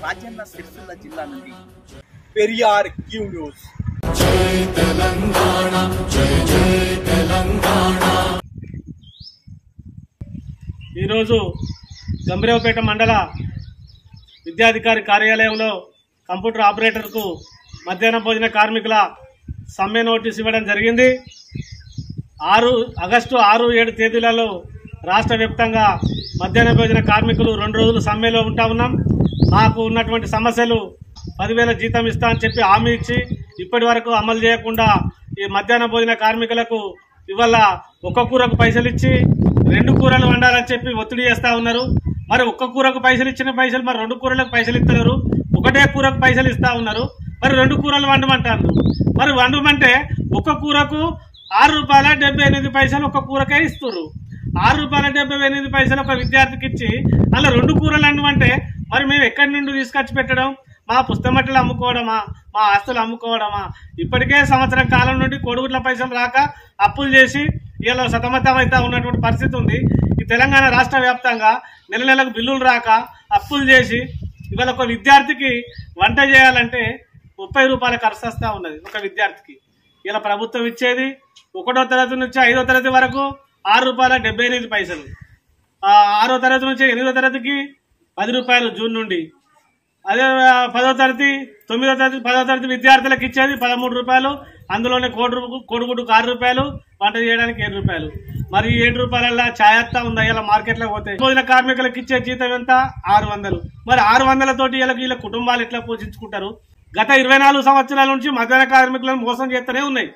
రాజన్న సిరిసిల్ల జిల్లా నుండి Periyar Q news. ఈరోజు గంభీరావుపేట మండల విద్యాధికారి కార్యాలయంలో కంప్యూటర్ ఆపరేటర్కు మధ్యాహ్న భోజన కార్మికుల సమ్మె నోటీసు ఇవ్వడం జరిగింది. ఆగస్టు 6, 7 తేదీలలో రాష్ట్ర వ్యాప్తంగా మధ్యాహ్న భోజన కార్మికులు 2 రోజులు సమ్మెలో ఉంటా ఉన్నాం. మాకు ఉన్నటువంటి సమస్యలు 10,000 జీతం ఇస్తా అని చెప్పి హామీ ఇచ్చి ఇప్పటి వరకు అమలు చేయకుండా ఈ మధ్యాహ్న భోజన కార్మికులకు ఇవాళ ఒక్క కూరకు పైసలు ఇచ్చి 2 కూరలు వండాలని చెప్పి ఒత్తిడి చేస్తూ ఉన్నారు. మరి ఒక్క కూరకు పైసలు ఇచ్చిన పైసలు మరి 2 కూరలకు పైసలు ఇస్తున్నారు. ఒకటే కూరకు పైసలు ఇస్తా ఉన్నారు. మరి 2 కూరలు వండమంటారు. మరి వండమంటే ఒక్క కూరకు ₹6.78 ఒక్క కూరకే ఇస్తున్నారు. ₹6.78 ఒక విద్యార్థికి ఇచ్చి అలా 2 కూరలు వండమంటే మరి మేము ఎక్కడి నుండి తీసుకొచ్చి పెట్టడం? మా పుస్తమట్టలు అమ్ముకోవడమా, మా ఆస్తులు అమ్ముకోవడమా? ఇప్పటికే సంవత్సరం కాలం నుండి కోడిగుడ్ల పైసలు రాక అప్పులు చేసి ఇలా సతమతమైతే ఉన్నటువంటి పరిస్థితి ఉంది. ఈ తెలంగాణ రాష్ట్ర వ్యాప్తంగా నెలకు బిల్లులు రాక అప్పులు చేసి ఇవాళ ఒక విద్యార్థికి వంట చేయాలంటే ₹30 ఖర్చు వస్తూ ఉన్నది ఒక విద్యార్థికి. ఇలా ప్రభుత్వం ఇచ్చేది 1వ తరగతి నుంచి 5వ తరగతి వరకు ₹6.78. 6వ తరగతి నుంచి 8వ తరగతికి ₹10 జూన్ నుండి. అదే 10వ తరగతి 9వ తరగతి 10వ తరగతి విద్యార్థులకు ఇచ్చేది ₹13. అందులోనే కోడిగుడ్డుకు ₹6, వంట చేయడానికి ₹7. మరి ₹7 ఛాయత్తా ఉందా? ఇలా మార్కెట్లో పోతే భోజన కార్మికులకు ఇచ్చే జీతం ఎంత? 600. మరి 600 తోటి వీళ్ళ కుటుంబాలు ఎట్లా పోషించుకుంటారు? గత 24 సంవత్సరాల నుంచి మధ్యాహ్న కార్మికులను మోసం చేస్తూనే ఉన్నాయి.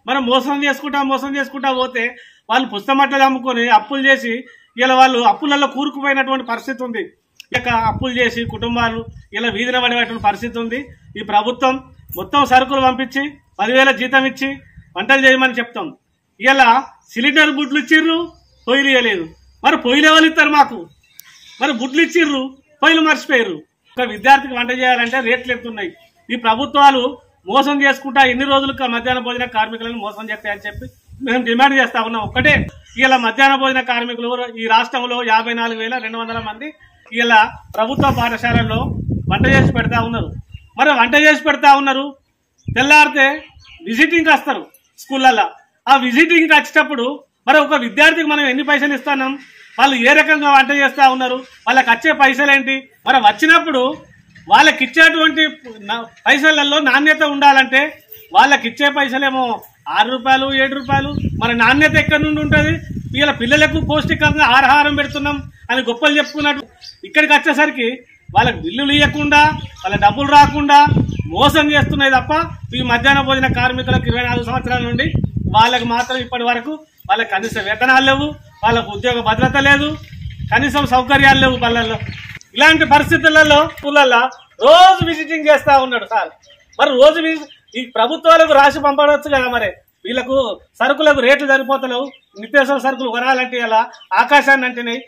మనం మోసం చేసుకుంటా పోతే వాళ్ళు పుస్తమట్టలు అమ్ముకొని అప్పులు చేసి ఇలా వాళ్ళు అప్పులలో కూరుకుపోయినటువంటి పరిస్థితి ఉంది. ఇక అప్పులు చేసి కుటుంబాలు ఇలా వీధిన పడేటువంటి పరిస్థితి ఉంది. ఈ ప్రభుత్వం మొత్తం సరుకులు పంపించి 10,000 జీతం ఇచ్చి వంటలు చేయమని చెప్తాం. ఇలా సిలిండర్ బుడ్లు ఇచ్చిర్రు, పొయ్యిలు ఇవ్వలేదు. మరి పొయ్యిలు ఎవరు ఇస్తారు మాకు? మరి బుడ్లు ఇచ్చిర్రు, పొయ్యిలు మర్చిపోయారు. ఒక విద్యార్థికి వంట చేయాలంటే రేట్లు ఎత్తున్నాయి. ఈ ప్రభుత్వాలు మోసం చేసుకుంటా ఎన్ని రోజులకు మధ్యాహ్న భోజన కార్మికులను మోసం చేస్తాయని చెప్పి మేము డిమాండ్ చేస్తా ఉన్నాం. ఒక్కటే ఇలా మధ్యాహ్న భోజన కార్మికులు ఈ రాష్ట్రంలో 54,200 మంది ఇలా ప్రభుత్వ పాఠశాలల్లో వంట చేసి పెడతా ఉన్నారు. మరి వంట చేసి పెడతా ఉన్నారు, తెల్లారితే విజిటింగ్కి వస్తారు స్కూళ్ళల్లో. ఆ విజిటింగ్కి వచ్చేటప్పుడు మరి ఒక విద్యార్థికి మనం ఎన్ని పైసలు ఇస్తున్నాం? వాళ్ళు ఏ రకంగా వంట చేస్తూ ఉన్నారు? వాళ్ళకి వచ్చే పైసలు ఏంటి? మరి వచ్చినప్పుడు వాళ్ళకి ఇచ్చేటువంటి పైసలలో నాణ్యత ఉండాలంటే వాళ్ళకి ఇచ్చే పైసలేమో ₹6, ₹7. మరి నాణ్యత ఎక్కడి నుండి ఉంటుంది? వీళ్ళ పిల్లలకు పౌష్టికంగా ఆహారం పెడుతున్నాం అని గొప్పలు చెప్పుకున్నట్టు ఇక్కడికి వచ్చేసరికి వాళ్ళకి బిల్లులు ఇవ్వకుండా వాళ్ళ డబ్బులు రాకుండా మోసం చేస్తున్నాయి తప్ప ఈ మధ్యాహ్న భోజన కార్మికులకు 24 సంవత్సరాల నుండి వాళ్ళకి మాత్రం ఇప్పటి వరకు వాళ్ళకి కనీస వేతనాలు లేవు, వాళ్ళకు ఉద్యోగ భద్రత లేదు, కనీసం సౌకర్యాలు లేవు బళ్ళల్లో. ఇలాంటి పరిస్థితులలో స్కూళ్ళల్లో రోజు విజిటింగ్ చేస్తూ ఉన్నాడు సార్. మరి రోజు ఈ ప్రభుత్వాలకు రాసి పంపవచ్చు కదా. మరి వీళ్ళకు సరుకులకు రేట్లు సరిపోతలేవు. నిత్యావసర సరుకులు కొనాలంటే ఇలా ఆకాశాన్ని అంటున్నాయి.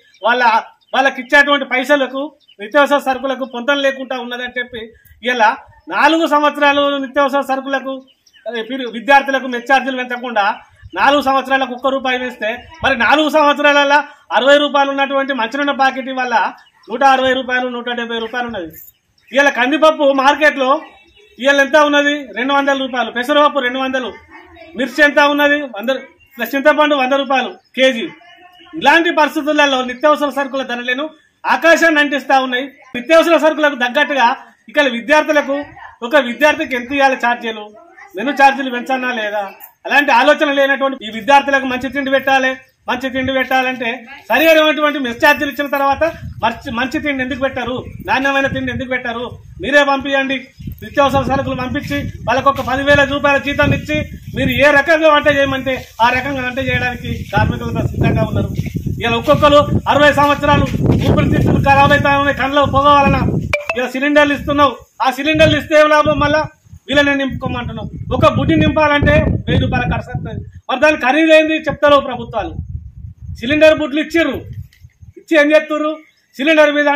వాళ్ళకి ఇచ్చేటువంటి పైసలకు నిత్యావసర సరుకులకు పొంతం లేకుండా ఉన్నదని చెప్పి ఇలా 4 సంవత్సరాలు నిత్యావసర సరుకులకు విద్యార్థులకు మెచ్చార్జీలు పెంచకుండా 4 సంవత్సరాలకు ₹1 వేస్తే మరి 4 సంవత్సరాల ₹60 ఉన్నటువంటి మంచినూనె ప్యాకెట్ వల్ల ₹160, ₹170 ఉన్నది. ఇవాళ కందిపప్పు మార్కెట్లో ఇవాళ ఎంత ఉన్నది? ₹200. పెసరపప్పు 200. మిర్చి ఎంత ఉన్నది? 100. చింతపండు ₹100 కేజీ. ఇలాంటి పరిస్థితులలో నిత్యావసర సరుకుల ధరలను ఆకాశాన్ని అంటిస్తా ఉన్నాయి. నిత్యావసర సరుకులకు తగ్గట్టుగా ఇక్కడ విద్యార్థులకు ఒక విద్యార్థికి ఎంత ఇవ్వాలి ఛార్జీలు? మెను ఛార్జీలు పెంచాలా లేదా? అలాంటి ఆలోచన లేనటువంటి ఈ విద్యార్థులకు మంచి తిండి పెట్టాలి. మంచి తిండి పెట్టాలంటే సరైనటువంటి మెస్ ఛార్జీలు ఇచ్చిన తర్వాత మంచి తిండి ఎందుకు పెట్టారు? నాణ్యమైన తిండి ఎందుకు పెట్టారు? మీరే పంపించండి. నిత్యావసర సరుకులు పంపించి వాళ్ళకు ఒక ₹10,000 జీతాన్ని ఇచ్చి మీరు ఏ రకంగా వంట చేయమంటే ఆ రకంగా వంట చేయడానికి కార్మికులు సిద్ధంగా ఉన్నారు. ఇలా ఒక్కొక్కరు 60 సంవత్సరాలు ఊపిరితిత్తులు ఖరాబ్ అవుతా ఉన్నాయి, కళ్ళలో పొగ వలన. ఇలా సిలిండర్లు ఇస్తున్నావు. ఆ సిలిండర్లు ఇస్తే ఏం లాభం? మళ్ళా వీళ్ళని నింపుకోమంటున్నావు. ఒక బుడ్డి నింపాలంటే ₹1000 ఖర్చు వస్తుంది. మరి దాని ఖరీదైంది చెప్తారు ప్రభుత్వాలు. సిలిండర్ బుడ్లు ఇచ్చి ఏం చేస్తున్నారు? సిలిండర్ మీద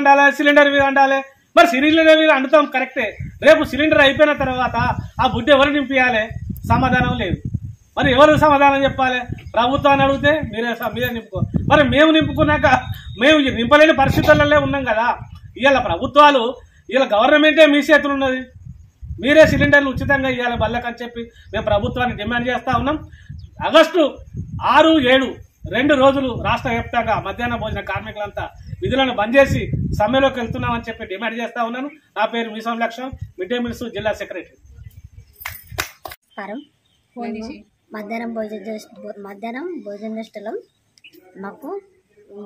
అండాలి. మరి సిలిండర్ మీద అండుతాం కరెక్టే. రేపు సిలిండర్ అయిపోయిన తర్వాత ఆ బుడ్డి ఎవరు నింపియాలి? సమాధానం లేదు. మరి ఎవరు సమాధానం చెప్పాలి? ప్రభుత్వాన్ని అడిగితే మీరే నింపుకో. మరి మేము నింపుకున్నాక మేము నింపలేని పరిస్థితులలో ఉన్నాం కదా. ఇవాళ ప్రభుత్వాలు ఇలా గవర్నమెంటే మీ చేతులు ఉన్నది, మీరే సిలిండర్లు ఉచితంగా ఇవ్వాలి బళ్ళకని చెప్పి మేము ప్రభుత్వాన్ని డిమాండ్ చేస్తా ఉన్నాం. ఆగస్టు 6, 7 2 రోజులు రాష్ట్ర వ్యాప్తంగా మధ్యాహ్న భోజన కార్మికులంతా విధులను బంద్ చేసి సమ్మెలోకి వెళ్తున్నామని చెప్పి డిమాండ్ చేస్తా ఉన్నాను. నా పేరు మీసం లక్ష్యం, మిడ్ డే మీల్స్ జిల్లా సెక్రటరీ. మధ్యాహ్నం భోజన చేస్తున్నాం. మాకు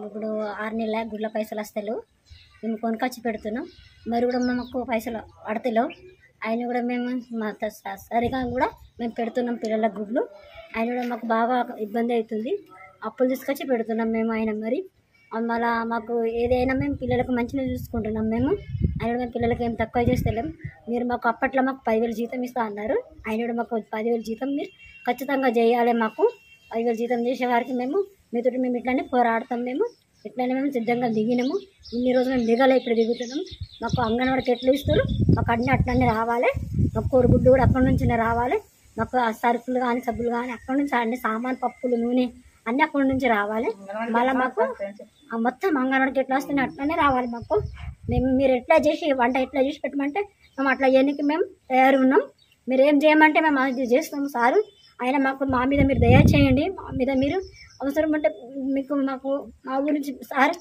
ఇప్పుడు 6 నెలల గుడ్ల పైసలు వస్తలేవు, మేము కొనుకొచ్చి పెడుతున్నాం. మరి కూడా మాకు పైసలు పడతలేవు. ఆయన కూడా మేము సరిగా కూడా మేము పెడుతున్నాం పిల్లల గుడ్లు. ఆయన కూడా మాకు బాగా ఇబ్బంది అవుతుంది, అప్పులు తీసుకొచ్చి పెడుతున్నాం మేము. ఆయన మరి మళ్ళీ మాకు ఏదైనా మేము పిల్లలకు మంచిగా చూసుకుంటున్నాం మేము. ఆయన కూడా మేము పిల్లలకి ఏం తక్కువ చేస్తలేము. మీరు మాకు అప్పట్లో మాకు 10,000 జీతం ఇస్తా అన్నారు. ఆయన కూడా మాకు 10,000 జీతం మీరు ఖచ్చితంగా చేయాలి. మాకు 10,000 జీతం చేసేవారికి మేము మీతోటి మేము ఇట్లానే పోరాడతాం. మేము ఇట్లానే మేము సిద్ధంగా దిగినాము. ఇన్ని రోజులు మేము దిగాలి, ఇప్పుడు దిగుతున్నాం. మాకు అంగన్వాడికి ఎట్లా ఇస్తారు, మాకు అన్నీ అట్లనే రావాలి. మాకు కోడిగుడ్డు కూడా అక్కడి నుంచినే రావాలి. మాకు సరుకులు కానీ సబ్బులు కానీ అక్కడి నుంచి అన్ని సామాన్, పప్పులు, నూనె అన్నీ అక్కడి నుంచి రావాలి. మళ్ళీ మాకు మొత్తం అంగన్వాడికి ఎట్లా వస్తున్నాయి అట్లనే రావాలి మాకు. మేము మీరు ఎట్లా చేసి వంట ఎట్లా చేసి పెట్టమంటే మేము అట్లా చేయడానికి మేము తయారు ఉన్నాం. మీరు ఏం చేయమంటే మేము అది చేస్తాము సారు. ఆయన మా మీద మీరు దయ చేయండి. మా మీద మీరు అవసరం అంటే మీకు మా గురించి సార్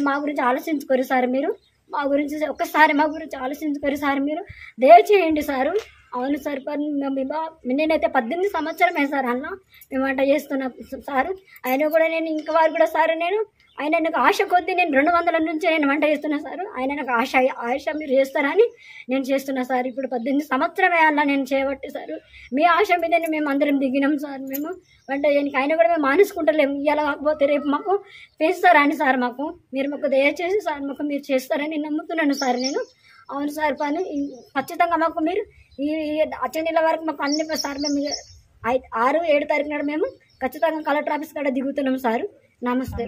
మా గురించి ఆలోచించుకోరు సార్. మీరు మా గురించి ఒక్కసారి మా గురించి ఆలోచించుకోరు సార్. మీరు దయ చేయండి సారు. అవును సార్, నేనైతే 18 సంవత్సరమే సార్ అన్న మేము వంట చేస్తున్నా సారు. ఆయన కూడా నేను ఇంకా వారు కూడా సార్ ఆయన నాకు ఆశ కొద్దీ నేను 200 నుంచి నేను వంట చేస్తున్నా సార్. ఆయన నాకు ఆశ మీరు చేస్తారని నేను చేస్తున్నా సార్. ఇప్పుడు 18 సంవత్సరమే అలా నేను చేయబట్టి సార్. మీ ఆశ మీదనే మేము అందరం దిగినాం సార్. మేము వంట చేయడానికి ఆయన కూడా మేము మానేసుకుంటలేము. ఇలా కాకపోతే రేపు మాకు పెంచుతారని సార్. మీరు మాకు దయచేసి సార్ మీరు చేస్తారని నమ్ముతున్నాను సార్ నేను. అవును సార్, పని ఖచ్చితంగా మాకు మీరు ఈ వచ్చే నెల వరకు మాకు అన్ని సార్. మేము 6, 7 తారీఖు నాడు మేము ఖచ్చితంగా కలెక్టర్ ఆఫీస్ కాడ దిగుతున్నాం సార్. నమస్తే.